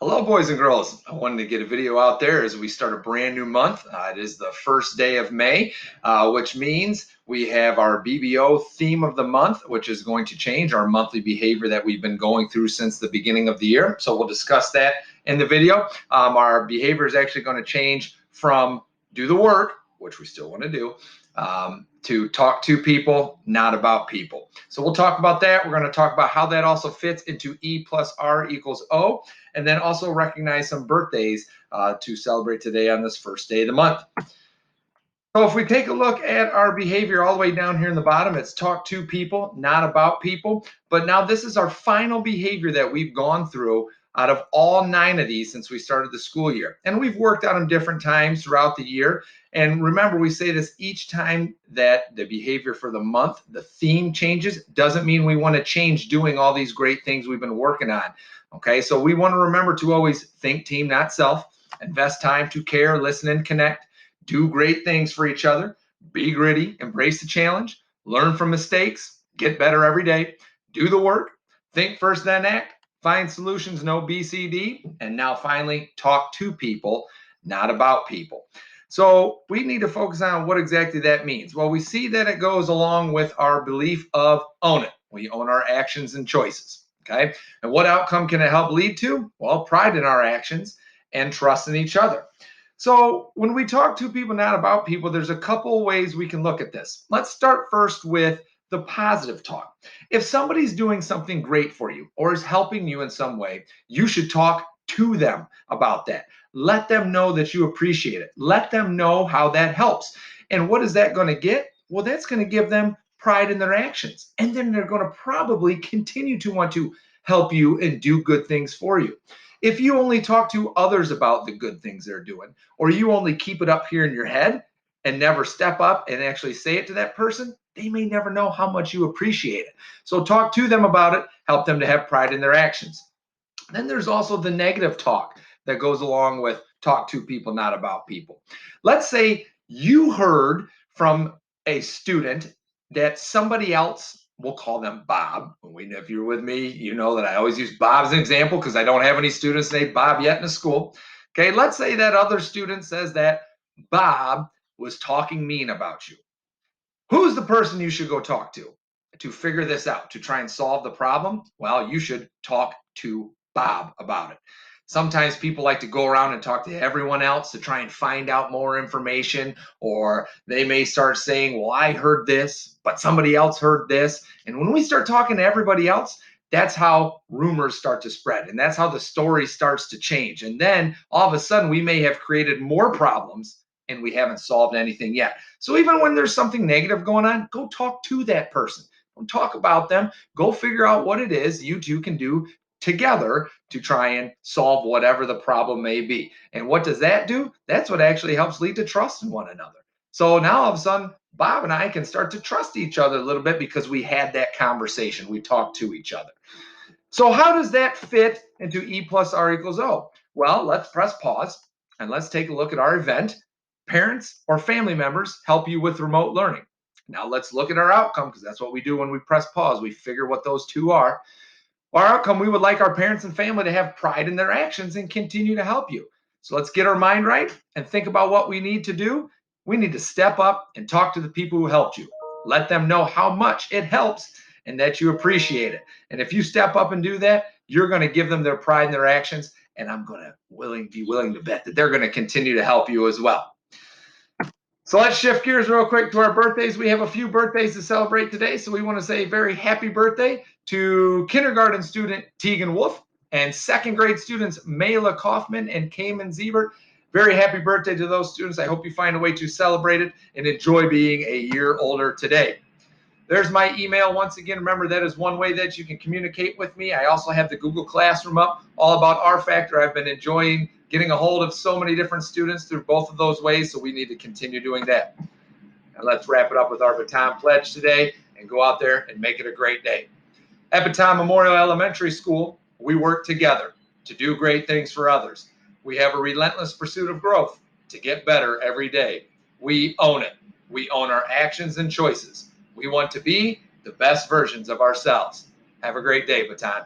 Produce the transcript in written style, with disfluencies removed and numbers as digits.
Hello, boys and girls. I wanted to get a video out there as we start a brand new month. It is the first day of May, which means we have our BBO theme of the month, which is going to change our monthly behavior that we've been going through since the beginning of the year. So we'll discuss that in the video. Our behavior is actually going to change from do the work, which we still want to do, to talk to people, not about people. So we'll talk about that. We're going to talk about how that also fits into E plus R equals O, and then also recognize some birthdays to celebrate today on this first day of the month. So if we take a look at our behavior all the way down here in the bottom, it's talk to people, not about people. But now this is our final behavior that we've gone through out of all 9 of these since we started the school year. And we've worked on them different times throughout the year. And remember, we say this each time that the behavior for the month, the theme changes, doesn't mean we want to change doing all these great things we've been working on. Okay, so we want to remember to always think team, not self, invest time to care, listen, and connect. Do great things for each other, be gritty, embrace the challenge, learn from mistakes, get better every day, do the work, think first, then act, find solutions, no BCD, and now finally talk to people, not about people. So we need to focus on what exactly that means. Well, we see that it goes along with our belief of own it. We own our actions and choices. Okay. And what outcome can it help lead to? Well, pride in our actions and trust in each other. So when we talk to people, not about people, there's a couple ways we can look at this. Let's start first with the positive talk. If somebody's doing something great for you or is helping you in some way, you should talk to them about that. Let them know that you appreciate it. Let them know how that helps. And what is that going to get? Well, that's going to give them pride in their actions. And then they're going to probably continue to want to help you and do good things for you. If you only talk to others about the good things they're doing, or you only keep it up here in your head and never step up and actually say it to that person, they may never know how much you appreciate it. So talk to them about it, help them to have pride in their actions. Then there's also the negative talk that goes along with talk to people, not about people. Let's say you heard from a student that somebody else, we'll call them Bob. If you're with me, you know that I always use Bob as an example because I don't have any students named Bob yet in the school. Okay, let's say that other student says that Bob was talking mean about you. Who's the person you should go talk to figure this out, to try and solve the problem? Well, you should talk to Bob about it. Sometimes people like to go around and talk to everyone else to try and find out more information, or they may start saying, well, I heard this, but somebody else heard this. And when we start talking to everybody else, that's how rumors start to spread. And that's how the story starts to change. And then all of a sudden, we may have created more problems and we haven't solved anything yet. So even when there's something negative going on, go talk to that person. Don't talk about them. Go figure out what it is you two can do together to try and solve whatever the problem may be. And what does that do? That's what actually helps lead to trust in one another. So now all of a sudden, Bob and I can start to trust each other a little bit because we had that conversation. We talked to each other. So how does that fit into E plus R equals O? Well, let's press pause and let's take a look at our event. Parents or family members help you with remote learning. Now let's look at our outcome because that's what we do when we press pause. We figure what those two are. Our outcome, we would like our parents and family to have pride in their actions and continue to help you. So let's get our mind right and think about what we need to do. We need to step up and talk to the people who helped you. Let them know how much it helps and that you appreciate it. And if you step up and do that, you're going to give them their pride in their actions. And I'm going to be willing to bet that they're going to continue to help you as well. So let's shift gears real quick to our birthdays. We have a few birthdays to celebrate today. So we want to say a very happy birthday to kindergarten student Tegan Wolf and second grade students Mayla Kaufman and Cayman Ziebert. Very happy birthday to those students. I hope you find a way to celebrate it and enjoy being a year older today. There's my email. Once again, remember that is one way that you can communicate with me. I also have the Google Classroom up, all about R Factor. I've been enjoying getting a hold of so many different students through both of those ways, so we need to continue doing that. And let's wrap it up with our Baton Pledge today and go out there and make it a great day. At Baton Memorial Elementary School, we work together to do great things for others. We have a relentless pursuit of growth to get better every day. We own it. We own our actions and choices. We want to be the best versions of ourselves. Have a great day, Baton.